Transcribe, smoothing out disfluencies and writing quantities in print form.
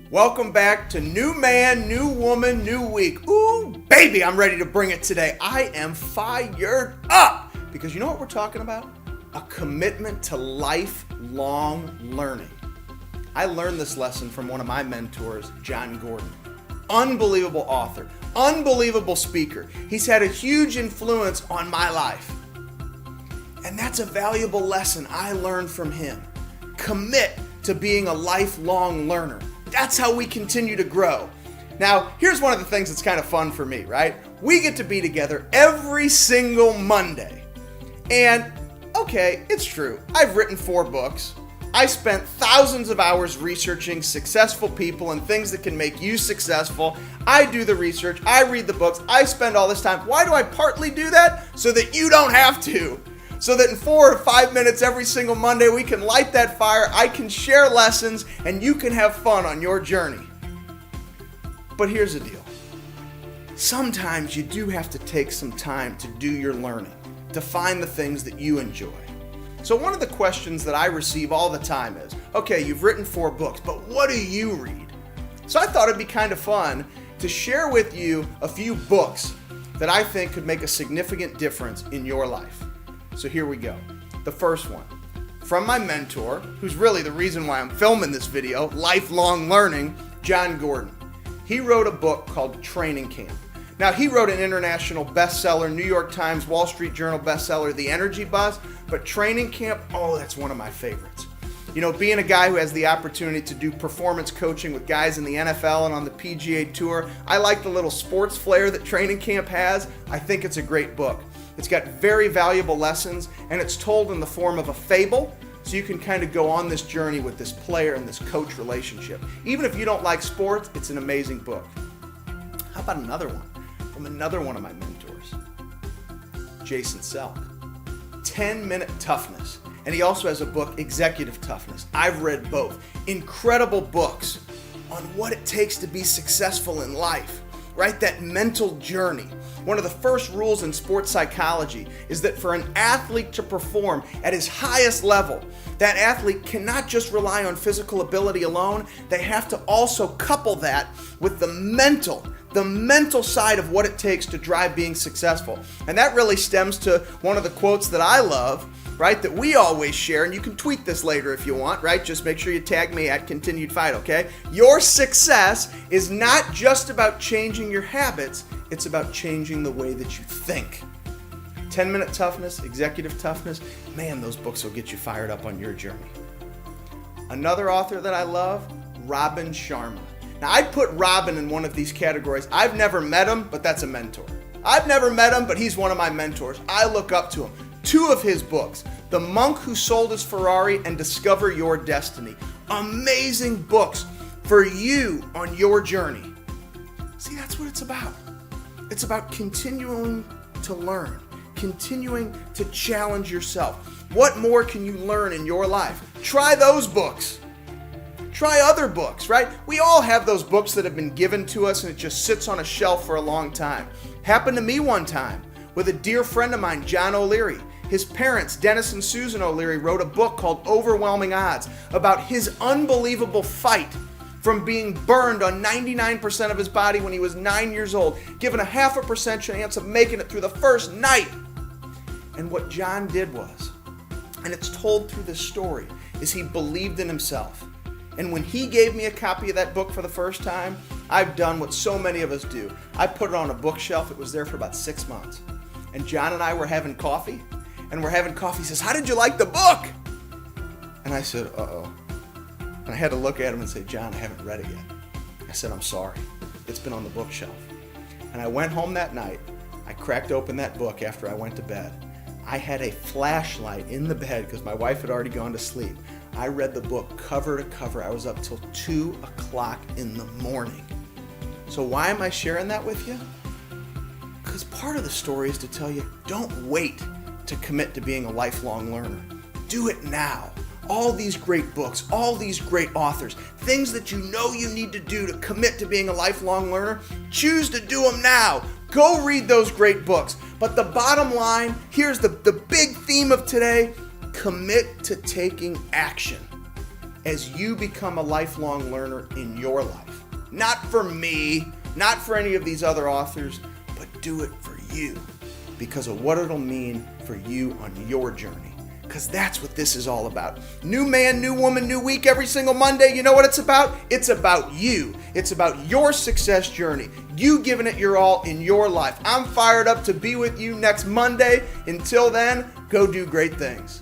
Welcome back to New Man, New Woman, New Week. Ooh, baby, I'm ready to bring it today. I am fired up because you know what we're talking about? A commitment to lifelong learning. I learned this lesson from one of my mentors, John Gordon. Unbelievable author, unbelievable speaker. He's had a huge influence on my life. And that's a valuable lesson I learned from him. Commit to being a lifelong learner. That's how we continue to grow. Now, here's one of the things that's kind of fun for me, right? We get to be together every single Monday. And, okay, it's true. I've written 4 books. I spent thousands of hours researching successful people and things that can make you successful. I do the research. I read the books. I spend all this time. Why do I partly do that? So that you don't have to. So that in 4 or 5 minutes every single Monday, we can light that fire, I can share lessons, and you can have fun on your journey. But here's the deal. Sometimes you do have to take some time to do your learning, to find the things that you enjoy. So one of the questions that I receive all the time is, okay, you've written 4 books, but what do you read? So I thought it'd be kind of fun to share with you a few books that I think could make a significant difference in your life. So here we go. The first one, from my mentor, who's really the reason why I'm filming this video, lifelong learning, John Gordon. He wrote a book called Training Camp. Now, he wrote an international bestseller, New York Times, Wall Street Journal bestseller, The Energy Buzz, but Training Camp, oh, that's one of my favorites. You know, being a guy who has the opportunity to do performance coaching with guys in the NFL and on the PGA Tour, I like the little sports flair that Training Camp has. I think it's a great book. It's got very valuable lessons, and it's told in the form of a fable, so you can kind of go on this journey with this player and this coach relationship. Even if you don't like sports, it's an amazing book. How about another one from another one of my mentors, Jason Selk, 10-Minute Toughness. And he also has a book, Executive Toughness. I've read both. Incredible books on what it takes to be successful in life, right? That mental journey. One of the first rules in sports psychology is that for an athlete to perform at his highest level, that athlete cannot just rely on physical ability alone. They have to also couple that with the mental side of what it takes to drive being successful. And that really stems to one of the quotes that I love, right, that we always share, and you can tweet this later if you want, right? Just make sure you tag me at Continued Fight, okay? Your success is not just about changing your habits, it's about changing the way that you think. 10-Minute Toughness, Executive Toughness, man, those books will get you fired up on your journey. Another author that I love, Robin Sharma. Now, I'd put Robin in one of these categories. I've never met him, but that's a mentor. I've never met him, but he's one of my mentors. I look up to him. 2 of his books, The Monk Who Sold His Ferrari and Discover Your Destiny. Amazing books for you on your journey. See, that's what it's about. It's about continuing to learn, continuing to challenge yourself. What more can you learn in your life? Try those books. Try other books, right? We all have those books that have been given to us and it just sits on a shelf for a long time. Happened to me one time with a dear friend of mine, John OLeary. His parents, Dennis and Susan OLeary, wrote a book called Overwhelming Odds about his unbelievable fight from being burned on 99% of his body when he was 9 years old, given a 0.5% chance of making it through the first night. And what John did was, and it's told through this story, is he believed in himself. And when he gave me a copy of that book for the first time, I've done what so many of us do. I put it on a bookshelf. It was there for about 6 months. And John and I were having coffee. He says, "How did you like the book?" And I said, "Uh-oh." And I had to look at him and say, "John, I haven't read it yet." I said, "I'm sorry. It's been on the bookshelf." And I went home that night. I cracked open that book after I went to bed. I had a flashlight in the bed because my wife had already gone to sleep. I read the book cover to cover. I was up till 2 o'clock in the morning. So why am I sharing that with you? Because part of the story is to tell you, don't wait to commit to being a lifelong learner. Do it now. All these great books, all these great authors, things that you know you need to do to commit to being a lifelong learner, choose to do them now. Go read those great books. But the bottom line, here's the big theme of today, commit to taking action. as you become a lifelong learner in your life. Not for me, not for any of these other authors, but do it for you because of what it'll mean for you on your journey. Because that's what this is all about. New man, new woman, new week every single Monday. You know what it's about? It's about you. It's about your success journey. You giving it your all in your life. I'm fired up to be with you next Monday. Until then, go do great things.